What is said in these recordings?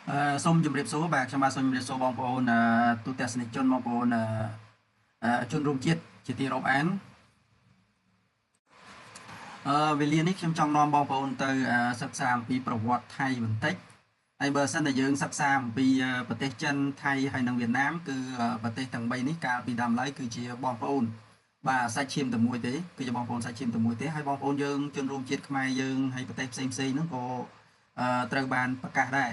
សូមជម្រាបសួរបាទខ្ញុំបាទសូមជម្រាបសួរបងប្អូនទូទាំងសនិកជនបងប្អូនជនរួមជាតិជាទីរាប់អានវេលានេះខ្ញុំចង់នាំបងប្អូនទៅសិក្សាអំពីប្រវត្តិថៃបន្តិចហើយបើសិនតែយើងសិក្សាអំពីប្រទេសចិនថៃហើយនិងវៀតណាមគឺប្រទេសទាំង3នេះកាលពីដើមឡើយគឺជាបងប្អូនបាទសាច់ឈាមតែមួយទេគឺជាបងប្អូនសាច់ឈាមតែមួយទេហើយបងប្អូនយើងជនរួមជាតិខ្មែរយើងហើយប្រទេសផ្សេងហ្នឹងក៏ត្រូវបានប្រកាសដែ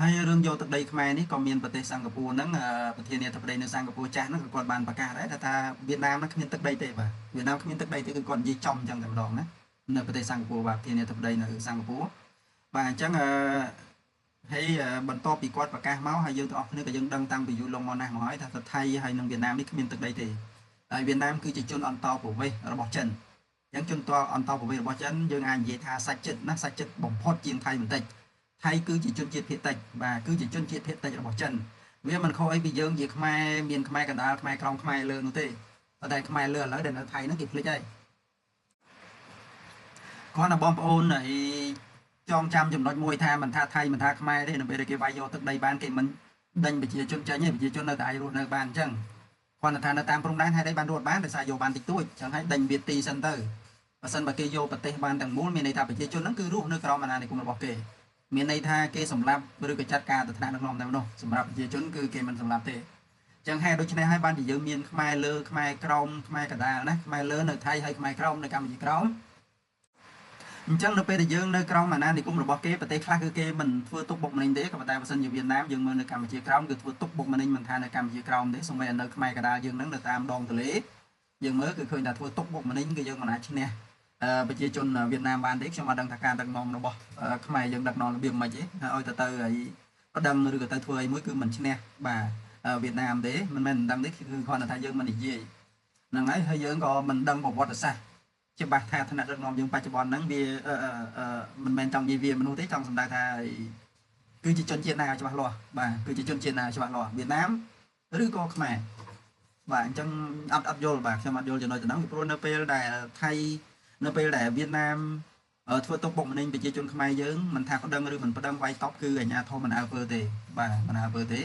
រហើយរឿងយកទឹកដីខ្មែរនេះក៏មានប្រទេសសិង្ហបុរីហ្នឹងប្រធានាធិបតីនៅសិង្ហបុរីចាស់ហ្នឹងក៏គាត់បានប្រកាសដែរថាវៀតណាមហ្នឹងគ្មានទឹកដីទេបាទវៀតណាមគ្មានទឹកដីទេគឺគាត់និយាយចំអញ្ចឹងតែម្ដងណានៅប្រទេសសិង្ហបុរីបាទប្រធានាធិបតីនៅសិង្ហបុរីបាទអញ្ចឹងហើយបន្ទាប់ពីគាត់ប្រកាសមកហើយយើងទាំងអស់គ្នាក៏យើងដឹងតាំងពីយូរលង់មកណាស់មកហើយថាថៃហើយនិងវៀតណាមនេះគ្មានទឹកដីទេហើយវៀតណាមគឺជាជនអន្តោប្រវេសន៍របស់ចិនអញ្ចឹងជនអន្តោប្រវេសន៍របស់ចិនយើងអាចនិយាយថាសាច់ចិត្តបំផុតជាងថៃបន្តិចថៃគឺជាជនជាតិភាគតិចបាទគឺជាជនជាតិភាគតិចរបស់ចិនវាមិនខុសអីពីយើងជាខ្មែរមានខ្មែរកណ្ដាលខ្មែរក្រោមខ្មែរលើនោះទេប៉ុន្តែខ្មែរលើឥឡូវដែលនៅថៃហ្នឹងគេភ្លេចហើយគាត់ណាបងប្អូនអីចងចាំចំណុចមួយថាមិនថាថៃមិនថាខ្មែរទេនៅពេលដែលគេវាយយកទឹកដីបានគេមិនដេញប្រជាជនចេញទេប្រជាជននៅតែអាចរស់នៅបានអញ្ចឹងគាត់ថានៅតាមព្រំដែនហេតុអីបានរត់បានដោយសារយកបានតិចតួចអញ្ចឹងហើយដេញវាទីសិនទៅបើសិនបើគេយកប្រទេសបានទាំងមូលមានន័យថាប្រជាជនហ្នឹងគឺរស់នៅក្រោមអាណានិគមរបស់គេមានន័យថាគេសម្លាប់ឬក៏ចាត់ការទៅថ្នាក់ដឹកនាំតែម្ដងសម្រាប់ប្រជាជនគឺគេមិនសម្លាប់ទេអញ្ចឹងហេតុដូច្នេះហើយបានជាយើងមានខ្មែរលើខ្មែរក្រោមខ្មែរកណ្ដាលណាខ្មែរលើនៅថៃហើយខ្មែរក្រោមនៅកម្ពុជាក្រោមអញ្ចឹងនៅពេលដែលយើងនៅក្រោមអាណានិគមរបស់គេប្រទេសខ្លះគឺគេមិនធ្វើទុកបុកម្នេញទេក៏ប៉ុន្តែបើសិនជាវៀតណាមយើងមើលនៅកម្ពុជាក្រោមគឺធ្វើទុកបុកម្នេញមិនថានៅកម្ពុជាក្រោមទេសូម្បីតែនៅខ្មែរកណ្ដាលយើងនឹងនៅតាមដងទន្លេយើងមើលគឺឃើញថាធ្វើទុកបុកម្នេញគឺយើងមិនអាចឈ្នះប្រជាជនវៀតណាមបានទេខ្ញុំអត់ដឹងថាការដឹកនាំរបស់ខ្មែរយើងដឹកនាំរបៀបម៉េចទេឲ្យទៅឲ្យប្តឹងឬក៏ទៅធ្វើអីមួយគឺមិនឈ្នះបាទវៀតណាមទេមិនមែនមិនដឹងទេគឺគាត់ថាយើងមិននិយាយហ្នឹងហើយយើងក៏មិនដឹងប្រវត្តិសាស្ត្រច្បាស់ថាឋានៈដឹកនាំយើងបច្ចុប្បន្នហ្នឹងវាមិនមែនចង់និយាយវាមនុស្សទេចង់សម្ដៅថាគឺជាជនជាតិណាច្បាស់លាស់បាទគឺជាជនជាតិណាច្បាស់លាស់វៀតណាមឬក៏ខ្មែរបាទអញ្ចឹងអត់យល់បាទខ្ញុំអត់យល់ចំណុចហ្នឹងពីព្រោះនៅពេលដែលថៃនៅពេលដែលវៀតណាមធ្វើទុកបុកម្នេញប្រជាជនខ្មែរយើងមិនថាប្តឹងឬមិនប្តឹងវាយតប់គឺអាជ្ញាធរមិនអើពើទេបាទមិនអើពើទេ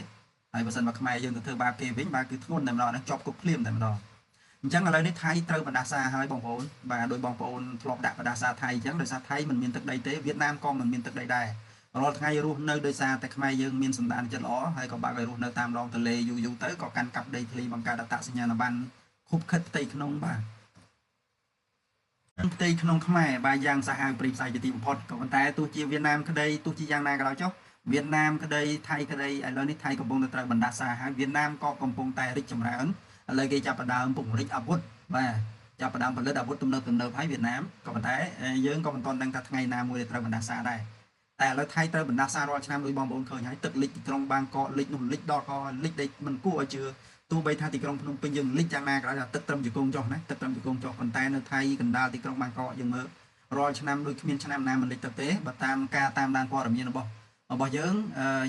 ហើយបើសិនមកខ្មែរយើងទៅធ្វើបាបគេវិញបាទគឺធ្ងន់តែម្ដងហ្នឹងជាប់គុកភ្លាមតែម្ដងអញ្ចឹងឥឡូវនេះថៃត្រូវបណ្ដាសាហើយបងប្អូនបាទដោយបងប្អូនធ្លាប់ដាក់បណ្ដាសាថៃអញ្ចឹងដោយសារថៃមិនមានទឹកដីទេវៀតណាមក៏មិនមានទឹកដីដែររាល់ថ្ងៃរស់នៅដោយសារតែខ្មែរយើងមានសន្តានចិត្តល្អហើយក៏បើកឲ្យរស់នៅតាមដងទន្លេយូរទៅក៏កាន់កាប់ដីធ្លីបង្កើតអត្តសញ្ញាណប័ណ្ណខុបខិតផ្ទៃក្នុងបាទផ្ទៃក្នុងខ្មែរបាទយ៉ាងសាហាវព្រីផ្សាយជាទីបំផុតក៏ប៉ុន្តែទោះជាវៀតណាមក្តីទោះជាយ៉ាងណាក៏ដោយចុះវៀតណាមក្តីថៃក្តីឥឡូវនេះថៃកំពុងតែត្រូវបណ្ដាសាហើយវៀតណាមក៏កំពុងតែរីកចម្រើនឥឡូវគេចាប់ផ្ដើមពង្រីកអាវុធបាទចាប់ផ្ដើមផលិតអាវុធទំនើបហើយវៀតណាមក៏ប៉ុន្តែយើងក៏មិនទាន់ដឹងថាថ្ងៃណាមួយដែលត្រូវបណ្ដាសាដែរតែឥឡូវថៃត្រូវបណ្ដាសារាល់ឆ្នាំដោយបងប្អូនឃើញហើយទឹកលិចទីក្រុងបាងកកលិចនោះលិចដល់ក៏លិចដែលមិនគួរឲ្យជឿទោះបីថាទីក្រុងភ្នំពេញយើងលិចយ៉ាងណាក៏ដោយទឹកត្រឹមជង្គង់ចុះណាទឹកត្រឹមជង្គង់ចុះប៉ុន្តែនៅថៃកណ្ដាលទីក្រុងបាងកកយើងមើលរាល់ឆ្នាំដូចគ្មានឆ្នាំណាមិនលិចទឹកទេបើតាមការតាមដានព័ត៌មានរបស់យើ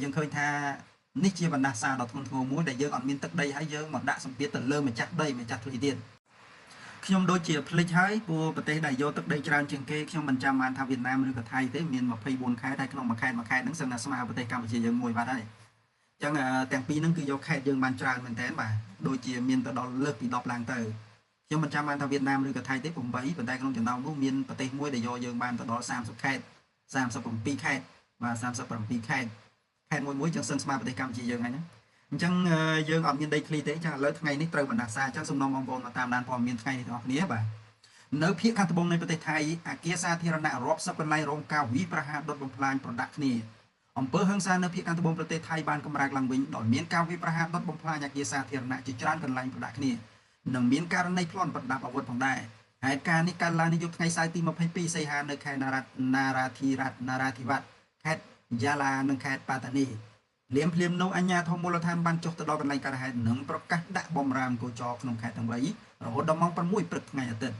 ងយើងឃើញថានេះជាបណ្ដាសាដ៏ធ្ងន់ធ្ងរមួយដែលយើងអត់មានទឹកដីហើយយើងមកដាក់សម្ពាធទៅលើម្ចាស់ដីម្ចាស់ធ្លីទៀតខ្ញុំដូចជាភ្លេចហើយព្រោះប្រទេសដែលយកទឹកដីច្រើនជាងគេខ្ញុំមិនចាំបានថាវៀតណាមឬក៏ថៃទេមាន24ខេត្តហើយក្នុងមួយខេត្តហ្នឹងសឹងតែស្មើប្រទេសកម្ពុជាយើងមួយបាត់ហើយអញ្ចឹងទាំងពីរហ្នឹងគឺយកខេត្តយើងបានច្រើនមែនតើបាទដូចជាមានទៅដល់លើសពី10ឡើងទៅខ្ញុំមិនចាំបានថាវៀតណាមឬក៏ថៃទេ8ប៉ុន្តែក្នុងចំណោមនោះមានប្រទេសមួយដែលយកយើងបានទៅដល់30ខេត្ត37ខេត្តបាទ37ខេត្តមួយចឹងសឹងស្មើប្រទេសកម្ពុជាយើងហើយណាអញ្ចឹងយើងអត់មានដីធ្លីទេចឹងឥឡូវថ្ងៃនេះត្រូវបណ្ដាសាអញ្ចឹងសំណុំបងប្អូនមកតាមដានព័ត៌មានថ្ងៃនេះទាំងអស់គ្នាបាទនៅភាគខាងត្បូងនៃប្រទេសថៃអគារសាធារណៈរាប់សិបកន្លែងរងការវាយប្រហារដុតបំផ្លាញប្រដាក់គ្នាអំពើហិង្សានៅភាគខាងត្បូងប្រទេសថៃបានកម្រើកឡើងវិញដោយមានការវាយប្រហារដុតបំផ្លាញអគារសាធារណៈជាច្រើនកន្លែងប្រដាក់គ្នានិងមានករណីប្លន់ប្រដាប់អាវុធផងដែរហេតុការណ៍នេះកើតឡើងនៅយប់ថ្ងៃសៅរ៍ទី22សីហានៅខេត្តណារ៉ាធីវត្តខេត្តយ៉ាឡានិងខេត្តប៉ាតានីភ្លាមនោះអាជ្ញាធរមូលដ្ឋានបានចុះទៅដល់កន្លែងកើតហេតុនិងប្រកាសដាក់បម្រាមគោចរក្នុងខេត្តទាំង3រហូតដល់ម៉ោង6ព្រឹកថ្ងៃអាទិត្យ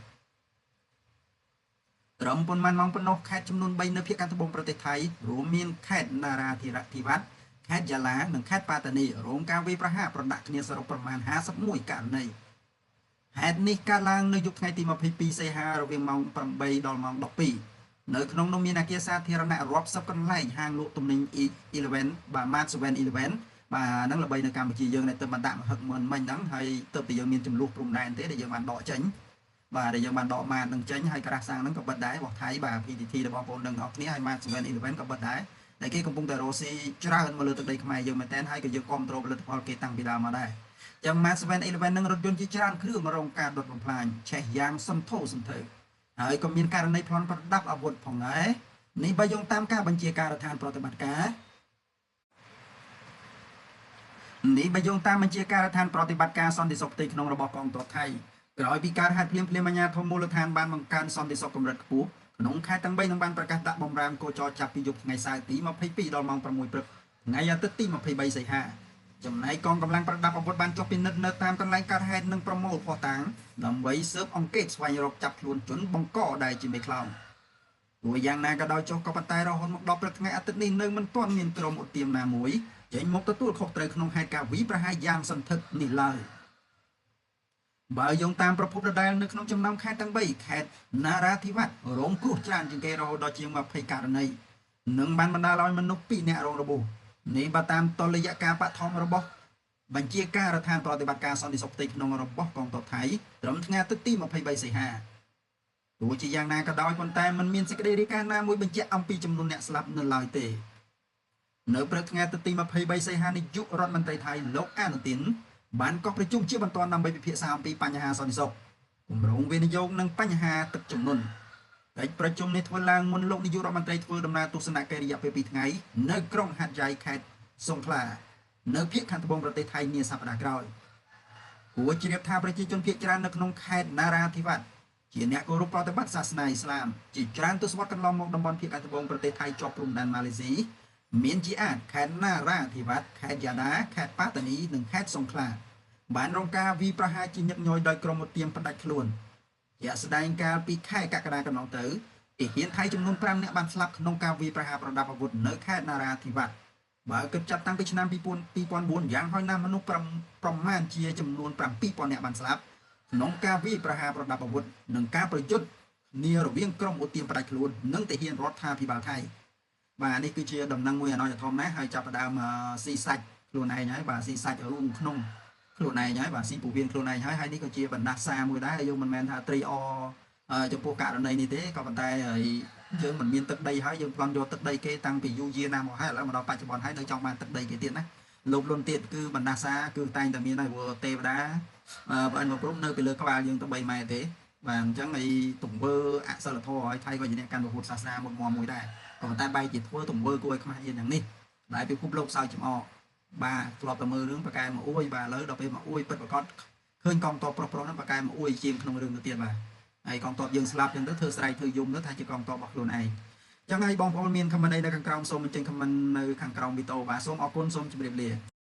ត្រឹមប៉ុន្មានម៉ោងប៉ុណ្ណោះខេត្តចំនួន3នៅភាគខាងត្បូងប្រទេសថៃរួមមានខេត្តណារ៉ាធីវត្តខេត្តយ៉ាឡានិងខេត្តប៉ាតានីរងការវាយប្រហារប្រដាក់គ្នាសរុបប្រមាណ51ករណីហេតុនេះកើតឡើងនៅយប់ថ្ងៃទី22សីហារវាងម៉ោង8ដល់ម៉ោង12 នៅក្នុងនោះមានអគារសាធារណៈរាប់សិបកន្លែងហាងលក់ទំនិញ 11 បាទ Mart 7-Eleven បាទហ្នឹងល្បីនៅកម្ពុជាយើងដែលទៅបានដាក់មហឹកមុនមិញហ្នឹងហើយទៅតែយើងមានចំនួនព្រំដែនទេដែលយើងបានដកចេញបាទដែលយើងបានដកម៉ាតនឹងចេញហើយក្រាស់សាំងហ្នឹងក៏បិទដែររបស់ថៃបាទ PTT របស់បងប្អូនទាំងអស់គ្នាហើយ Mart 7-Eleven ក៏បិទដែរតែគេកំពុងតែរស់ស៊ីច្រើនមកលើទឹកដីខ្មែរយើងមែនតើហើយក៏យើងគ្រប់គ្រងផលិតផលគេតាំងពីដើមមកដែរចឹង Mart 7-Eleven នឹងរថយន្តជាច្រើនគ្រឿងរងការដុតបំផ្លាញឆេះយ៉ាងសន្ធោសន្ធើហើយក៏មានករណីប្លន់ប្រដាប់អាវុធផងដែរនេះបើយោងតាមការបញ្ជាការដ្ឋានប្រតិបត្តិការនេះបើយោងតាមបញ្ជាការដ្ឋានប្រតិបត្តិការសន្តិសុខផ្ទៃក្នុងរបស់កងទ័ពថៃក្រោយពីការហេតុភ្លាមអាជ្ញាធរមូលដ្ឋានបានបង្កើនសន្តិសុខកម្រិតខ្ពស់ក្នុងខេត្តទាំង3នឹងបានប្រកាសដាក់បម្រាមកោចរចាប់ពីយប់ថ្ងៃសៅរ៍ទី22ដល់ម៉ោង6ព្រឹកថ្ងៃអាទិត្យទី23សីហាចំណែកកងកម្លាំងប្រដាប់អាវុធបានចុះពិនិត្យនៅតាមកន្លែងកើតហេតុនិងប្រមូលភស្តុតាងដើម្បីស៊ើបអង្កេតស្វែងរកចាប់ខ្លួនជនបង្កដែលជាមេខ្លោងទោះយ៉ាងណាក៏ដោយចុះក៏ប៉ុន្តែរហូតមកដល់ព្រឹកថ្ងៃអាទិត្យនេះនៅមិនទាន់មានក្រុមឧទាមណាមួយចេញមកទទួលខុសត្រូវក្នុងហេតុការណ៍វាយប្រហារយ៉ាងសន្ធឹកនេះឡើយបើយោងតាមប្រភពដដែលនៅក្នុងចំណោមខេត្តទាំង3ខេត្តណារ៉ាធីវ៉ាត់រងគ្រោះច្រើនជាងគេរហូតដល់ជាង20ករណីនិងបានបណ្ដាលឲ្យមនុស្ស2នាក់រងរបួសនេះបើតាមតុល្យការបឋមរបស់បញ្ជាការដ្ឋានប្រតិបត្តិការសន្តិសុខផ្ទៃក្នុងរបស់កងទ័ពថៃត្រឹមថ្ងៃអាទិត្យទី23សីហាទោះជាយ៉ាងណាក៏ដោយប៉ុន្តែมันមានសេចក្តីរាយការណ៍ណាមួយបញ្ជាក់អំពីចំនួនអ្នកស្លាប់នៅឡើយទេនៅព្រឹកថ្ងៃអាទិត្យទី23សីហានាយករដ្ឋមន្ត្រីថៃលោកអនុទានបានកោះប្រជុំជាបន្ទាន់ដើម្បីពិភាក្សាអំពីបញ្ហាសន្តិសុខគម្រោងវិនិយោគនិងបញ្ហាទឹកជំនន់កិច្ចប្រជុំនេះធ្វើឡើងមុនលោកនាយករដ្ឋមន្ត្រីធ្វើដំណើរទស្សនកិច្ចរយៈពេល2ថ្ងៃនៅក្រុងហាត់យ៉ៃខេត្តសង្ឃ្លានៅភាគខាងត្បូងប្រទេសថៃនាសប្តាហ៍ក្រោយគួរជ្រាបថាប្រជាជនភាគច្រើននៅក្នុងខេត្តណារ៉ាធីវ៉ាត់ជាអ្នកគោរពប្រតិបត្តិសាសនាអ៊ីស្លាមជាច្រើនទសវត្សរ៍កន្លងមកតំបន់ភាគខាងត្បូងប្រទេសថៃជាប់ព្រំដែនម៉ាឡេស៊ីមានជាអាចខេត្តណារ៉ាធីវ៉ាត់ខេត្តយ៉ាដាខេត្តប៉ាតានីនិងខេត្តសង្ឃ្លាបានរងការវាយប្រហារជាញឹកញយដោយក្រុមឧទាមផ្ដាច់ខ្លួនជាក់ស្ដែងកាលពីខែកក្កដាកន្លងទៅទាហានថៃចំនួន5នាក់បានស្លាប់ក្នុងការវាយប្រហារប្រដាប់អាវុធនៅខេត្តណារ៉ាធីវ៉ាត់បើគិតចាប់តាំងពីឆ្នាំ2004យ៉ាងហោចណាស់មនុស្សប្រមាណជាចំនួន7000នាក់បានស្លាប់ក្នុងការវាយប្រហារប្រដាប់អាវុធនិងការប្រយុទ្ធគ្នារវាងក្រុមឧទាមផ្ដាច់ខ្លួននិងទាហានរដ្ឋាភិបាលថៃបាទនេះគឺជាដំណឹងមួយអនុញ្ញាតធំណាស់ហើយចាប់ផ្ដើមស៊ីសាច់ខ្លួនឯងហើយបាទស៊ីសាច់រួមក្នុងខ្លួនឯងហើយបាទស៊ីពូវៀនខ្លួនឯងហើយនេះក៏ជាបណ្ដាសាមួយដែរយើងមិនមែនថាត្រីអចំពោះករណីនេះទេក៏ប៉ុន្តែយើងមិនមានទឹកដីហើយយើងប្លន់យកទឹកដីគេតាំងពីយូរយារណាស់មកហើយឥឡូវមកដល់បច្ចុប្បន្នហើយនៅចង់បានទឹកដីគេទៀតណាលោកលុនទៀតគឺបណ្ដាសាគឺតែងតែមានហើយព្រោះទេវតាបើមកគ្រប់នៅពីលើក្បាលយើងទៅ3ម៉ែត្រទេបាទអញ្ចឹងឯទង្វើអសិលធម៌ឲ្យថៃក៏ជាអ្នកកាន់ពុទ្ធសាសនាមុខមាំមួយដែរក៏ប៉ុន្តែបែរជាធ្វើទង្វើគួរឲ្យខ្មាស់យ៉ាងនេះដែលពិភពលោកសើចចំអកបាទធ្លាប់តែមើលរឿងប្រកែមកអួយបាទឥឡូវដល់ពេលមកអួយពិតប្រកបឃើញកងទ័ពប្រុសហ្នឹងប្រកែមកអួយជាងក្នុងរឿងទៅទៀតបាទហើយកងទ័ពយើងស្លាប់ចឹងទៅធ្វើស្រែកធ្វើយំទៅថាជាកងទ័ពរបស់ខ្លួនឯងចឹងហើយបងប្អូនមានខមមិនអីនៅខាងក្រោមសូមអញ្ជើញខមមិននៅខាងក្រោមវីដេអូបាទសូមអរគុណសូមជម្រាបលា